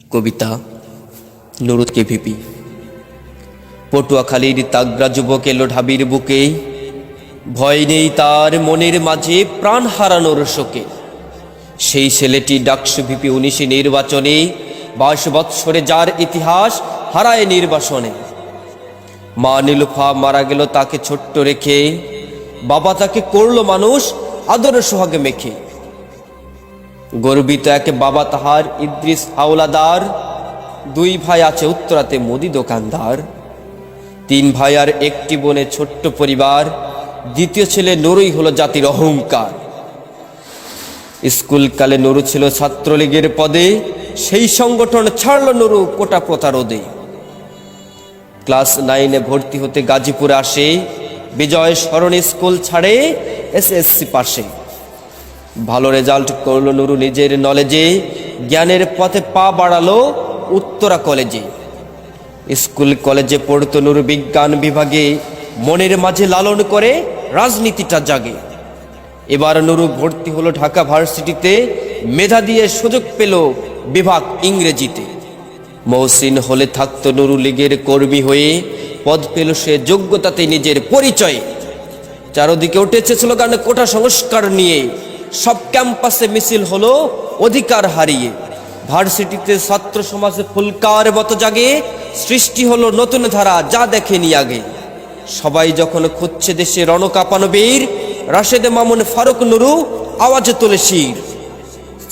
কবিতা নুরুত KVP. পটুয়াখালীর তাগরা যুবক এলো ঢাবির বুকে, ভয় নেই তার মনের মাঝে প্রাণ হারানোর শোকে। সেই ছেলেটি ডাকসু ভিপি 19 নির্বাচনে 22 বৎসরে যার ইতিহাস হারায় নির্বাসনে। মা নীলুফা মারা গেল তাকে ছোট্ট রেখে, বাবা তাকে করলো মানুষ আদর সোহাগে মেখে। গর্বিত এক বাবা তাহার ইদ্রিস হাওলাদার, 2 ভাই আছে উত্তরাতে মুদি দোকানদার। 3 ভাই আর একটি বোনে ছোট্ট পরিবার, দ্বিতীয় ছেলে নুরুই হলো জাতির অহংকার। স্কুলকালে নুরু ছিল ছাত্রলীগের পদে, সেই সংগঠন ছাড়ল নুরু কোটা প্রতারোদে। ক্লাস 9-এ ভর্তি হতে গাজীপুরে আসে, বিজয় স্মরণ স্কুল ছাড়ে এসএসসি পাশে। ভালো রেজাল্ট করলো নুরু নিজের নলেজে, জ্ঞানের পথে পা বাড়ালো উত্তরা কলেজে। স্কুল কলেজে পড়তো নুরু বিজ্ঞান বিভাগে, মনের মাঝে লালন করে রাজনীতিটা জাগে। এবার নুরু ভর্তি হলো ঢাকা ভার্সিটিতে, মেধা দিয়ে সুযোগ পেল বিভাগ ইংরেজিতে। মহসিন হলে থাকতো নুরু লীগের কর্মী হয়ে, পদ পেল সে যোগ্যতাতে নিজের পরিচয়ে। চারদিকে উঠেছে স্লোগান কোটা সংস্কার নিয়ে, সব ক্যাম্পাসে মিছিল হলো অধিকার হারিয়ে। ভার্সিটিতে ছাত্র সমাজে ফুলকার মতো জাগে, সৃষ্টি হলো নতুন ধারা যা দেখেনি আগে। সবাই যখন খুঁজছে দেশে রণকাঁপানো বীর, রাশেদ মামুন ফারুক নুরু আওয়াজে তোলে শির।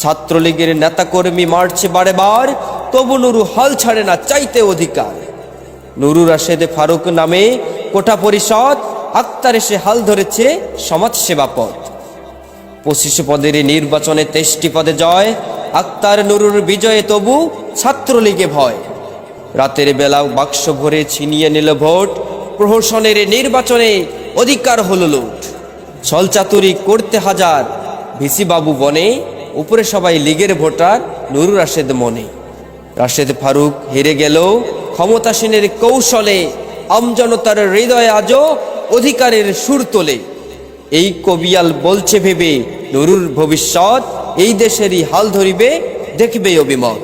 ছাত্রলীগের নেতাকর্মী মারছে বারে বার, তবু নুরু হাল ছাড়ে না চাইতে অধিকার। নুরু রাশেদ ফারুক নামে কোটা পরিষদ, আক্তার এসে হাল ধরেছে সমাজ সেবা পথ। 25 পদের নির্বাচনে 23টি পদে জয়, আক্তার নুরুর বিজয়ে তবু ছাত্রলীগে ভয়। রাতের বেলা বাক্স ভরে ছিনিয়ে নিল ভোট, প্রহসনের নির্বাচনে অধিকার হলো লুট। ছলচাতুরি করতে হাজার ভিসি বাবু বনে, উপরে সবাই লীগের ভোটার নুরু রাশেদ মনে। রাশেদ ফারুক হেরে গেল ক্ষমতাসীনের কৌশলে, আমজনতার হৃদয়ে আজও অধিকারের সুর তোলে। এই কবিয়াল বলছে ভেবে নুরুর ভবিষ্যৎ, এই দেশেরই হাল ধরিবে দেখবে অভিমত।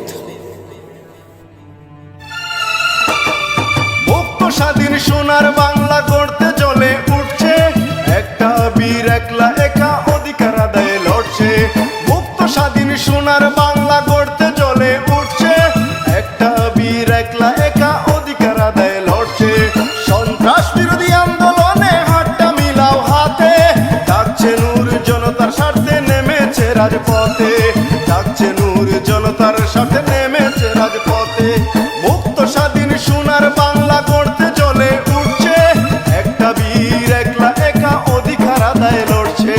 মুক্ত স্বাধীন সোনার বাংলা করতে চলে উঠছে, একটা বীর একলা একা অধিকার আদায়ে লড়ছে। মুক্ত স্বাধীন সোনার বাংলা করতে চলে উঠছে, একটা বীর একলা একা অধিকার আদায়ে লড়ছে। সন্ত্রাস বিরোধী আন্দোলনে হাতটা মিলাও হাতে, ডাকছে নূর জনতার স্বার্থে নেমেছে রাজপথে। ডাকছে নূর জনতার স্বার্থে নেমেছে রাজপথে। মুক্ত স্বাধীন সোনার বাংলা করতে চলে উঠছে, একটা বীর একলা একা অধিকার আদায়ে লড়ছে।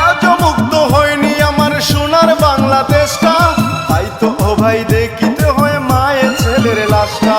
আজও মুক্ত হয়নি আমার সোনার বাংলাদেশটা, তাই তো ও ভাই দেখিতে হয় মায়ের ছেলের লাশটা।